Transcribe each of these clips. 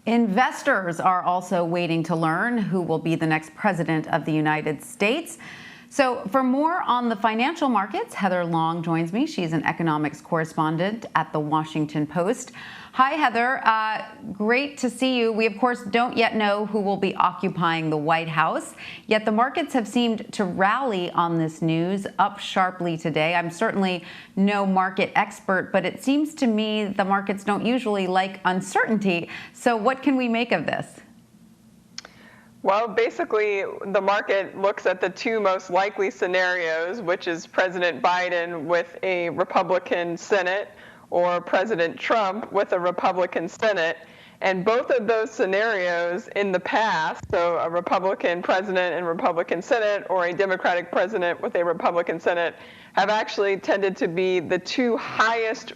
Investors are also waiting to learn who will be the next president of the United States. So for more on the financial markets, Heather Long joins me. She's an economics correspondent at The Washington Post. Hi, Heather. Great to see you. We, of course, don't yet know who will be occupying the White House, yet the markets have seemed to rally on this news, up sharply today. I'm certainly no market expert, but it seems to me the markets don't usually like uncertainty. So what can we make of this? Well, basically, the market looks at the two most likely scenarios, which is President Biden with a Republican Senate or President Trump with a Republican Senate. And both of those scenarios in the past, so a Republican president and Republican Senate or a Democratic president with a Republican Senate, have actually tended to be the two highest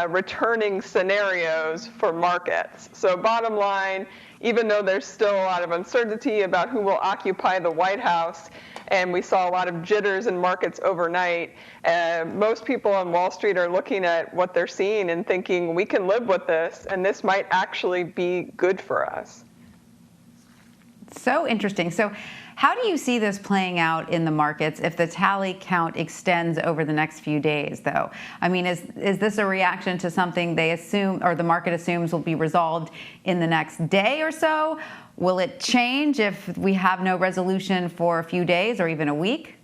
returning scenarios for markets. So bottom line, even though there's still a lot of uncertainty about who will occupy the White House, and we saw a lot of jitters in markets overnight, most people on Wall Street are looking at what they're seeing and thinking, we can live with this, and this might actually be good for us. So interesting. So how do you see this playing out in the markets if the tally count extends over the next few days, though? I mean, is this a reaction to something they assume, or the market assumes, will be resolved in the next day or so? Will it change if we have no resolution for a few days or even a week?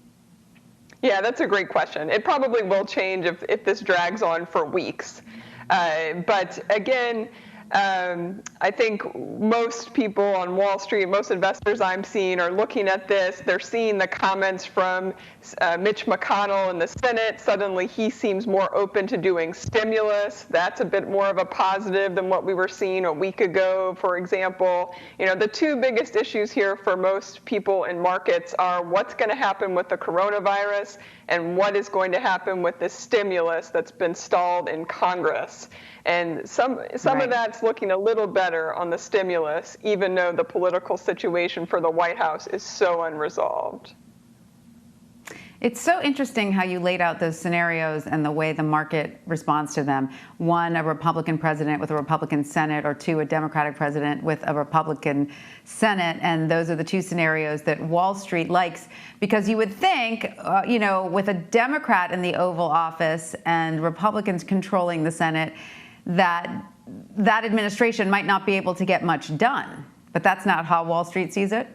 Yeah, that's a great question. It probably will change if this drags on for weeks. But again, I think most people on Wall Street, most investors I'm seeing are looking at this. They're seeing the comments from Mitch McConnell in the Senate. Suddenly he seems more open to doing stimulus. That's a bit more of a positive than what we were seeing a week ago, for example. You know, the two biggest issues here for most people in markets are what's going to happen with the coronavirus and what is going to happen with this stimulus that's been stalled in Congress. And some Right. of that's looking a little better on the stimulus, even though the political situation for the White House is so unresolved. It's so interesting how you laid out those scenarios and the way the market responds to them. One, a Republican president with a Republican Senate, or two, a Democratic president with a Republican Senate. And those are the two scenarios that Wall Street likes, because you would think, with a Democrat in the Oval Office and Republicans controlling the Senate, that administration might not be able to get much done. But that's not how Wall Street sees it?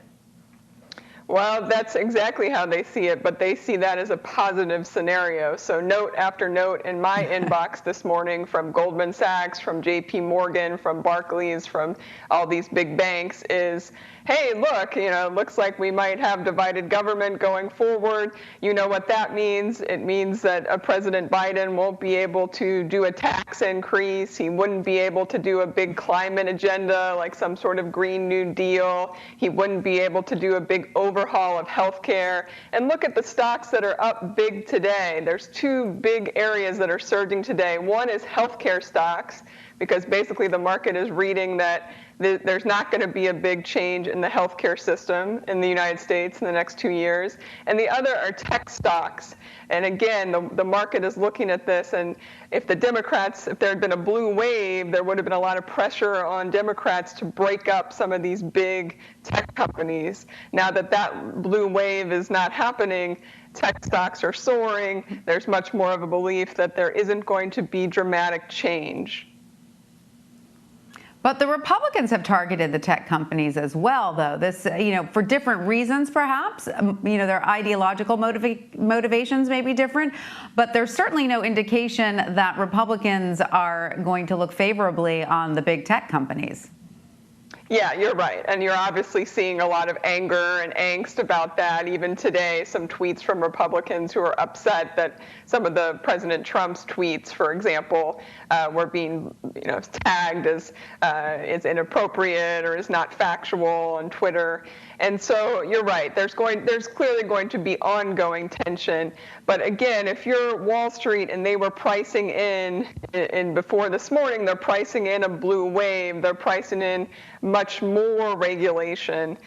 Well, that's exactly how they see it, but they see that as a positive scenario. So note after note in my inbox this morning from Goldman Sachs, from JP Morgan, from Barclays, from all these big banks is, hey, look, looks like we might have divided government going forward. You know what that means? It means that President Biden won't be able to do a tax increase. He wouldn't be able to do a big climate agenda like some sort of Green New Deal. He wouldn't be able to do a big overhaul of healthcare. And look at the stocks that are up big today. There's two big areas that are surging today. One is healthcare stocks, because basically the market is reading that there's not going to be a big change in the healthcare system in the United States in the next 2 years. And the other are tech stocks. And again, the market is looking at this, and if there had been a blue wave, there would have been a lot of pressure on Democrats to break up some of these big tech companies. Now that blue wave is not happening, tech stocks are soaring. There's much more of a belief that there isn't going to be dramatic change. But the Republicans have targeted the tech companies as well, though. This, for different reasons, perhaps. Their ideological motivations may be different, but there's certainly no indication that Republicans are going to look favorably on the big tech companies. Yeah, you're right. And you're obviously seeing a lot of anger and angst about that. Even today, some tweets from Republicans who are upset that some of the President Trump's tweets, for example, were being tagged as inappropriate or as not factual on Twitter. And so you're right. There's clearly going to be ongoing tension. But again, if you're Wall Street and they were pricing in before this morning, they're pricing in a blue wave. They're pricing in much more regulation.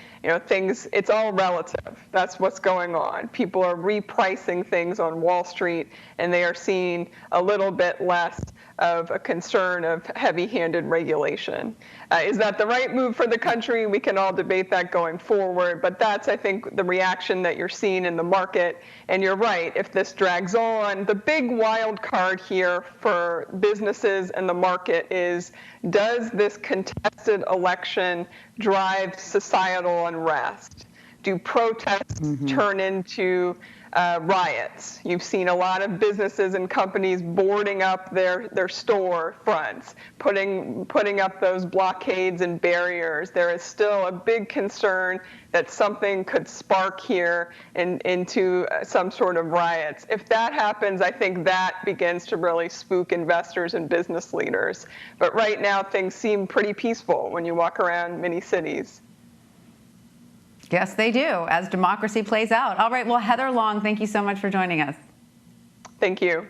Things, it's all relative. That's what's going on. People are repricing things on Wall Street, and they are seeing a little bit less of a concern of heavy-handed regulation. Is that the right move for the country? We can all debate that going forward, but that's, I think, the reaction that you're seeing in the market. And you're right, if this drags on, the big wild card here for businesses and the market is, does this contested election drive societal unrest? Do protests turn into riots? You've seen a lot of businesses and companies boarding up their store fronts, putting up those blockades and barriers. There is still a big concern that something could spark here into some sort of riots. If that happens, I think that begins to really spook investors and business leaders. But right now, things seem pretty peaceful when you walk around many cities. Yes, they do, as democracy plays out. All right, well, Heather Long, thank you so much for joining us. Thank you.